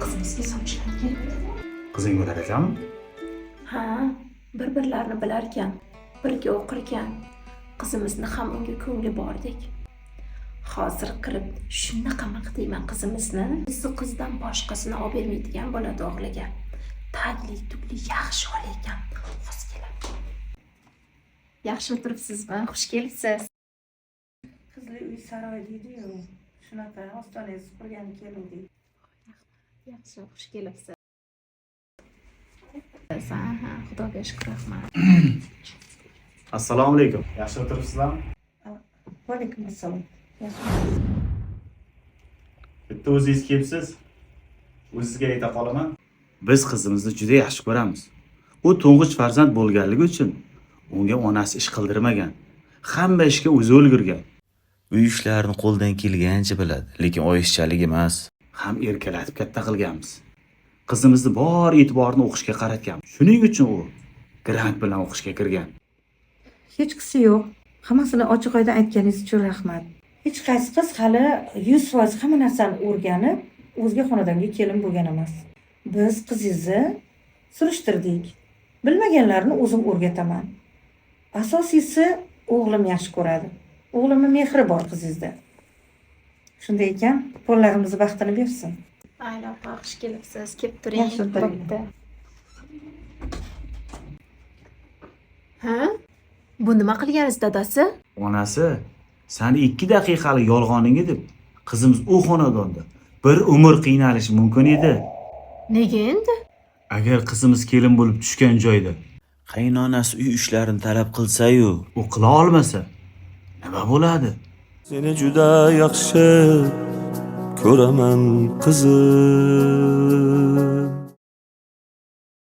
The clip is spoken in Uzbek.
Qizimizga sovchilar kelibdi. Qizing bo'lar ekanmi? Ha, bir-birlarini bilar ekan, birga o'qir ekan. Qizimizni ham unga ko'ngli bordek. Hozir kirib shunaqa maqtayman qizimizni. Bizni qizdan boshqasini olib bermaydigan bo'ladi o'g'liga. Tagli, tugli yaxshi ola ekan. Xush kelibdi. Yaxshi o'tiribsizmi? Xush kelibsiz. Qizli uy saroy deydi-yu. Shunaqa ostonangiz qurgani keluvdik. Yaxshi, xush kelibsiz. Ha, Xudoga shukr, rahmat. Assalomu alaykum. Yaxshi o'tiribsizlarmi? Va alaykum assalom. Bitta o'zingiz kelibsiz. O'zingizga ayta qolaman. Biz qizimizni juda yaxshi ko'ramiz. U to'ng'ich farzand bo'lganligi uchun unga onasi ish qildirmagan. Hamma ishga o'zi ulgurgan. Uy ishlarini qo'ldan kelgancha biladi, lekin oyishchalik emas. Ham erkalatib katta qilganmiz. Qizimizni bor e'tiborini o'qishga qaratganmiz. Shuning uchun u grant bilan o'qishga kirgan. Hech qisi yo'q. Hammasini ochiq oyda aytganingiz uchun rahmat. Hech qaysi qiz hali 100% hamma narsani o'rganib, o'zga xonadonga kelin bo'lgan emas. Biz qizingizni surishtirdik. Bilmaganlarini o'zim o'rgataman. Asosiysi o'g'lim yaxshi ko'radi. O'g'limning mehri bor qizingizda. Shunday ekan, qo'llarimizni baxtini bersin. Ayla opa, xush kelibsiz. Kelib turing. Yaxshi o'tiring. Bo'pti. Ha? Bu nima qilganingiz dadasi? Onasi, sani 2 daqiqalik yolg'oningga deb qizimiz u xonadonda bir umr qiynalishi mumkin edi. Nega endi? Agar qizimiz kelin bo'lib tushgan joyda Qaynonasi uy ishlarini talab qilsa-yu, u qila olmasa nima bo'ladi? seni juda yaxshi ko'raman qizim.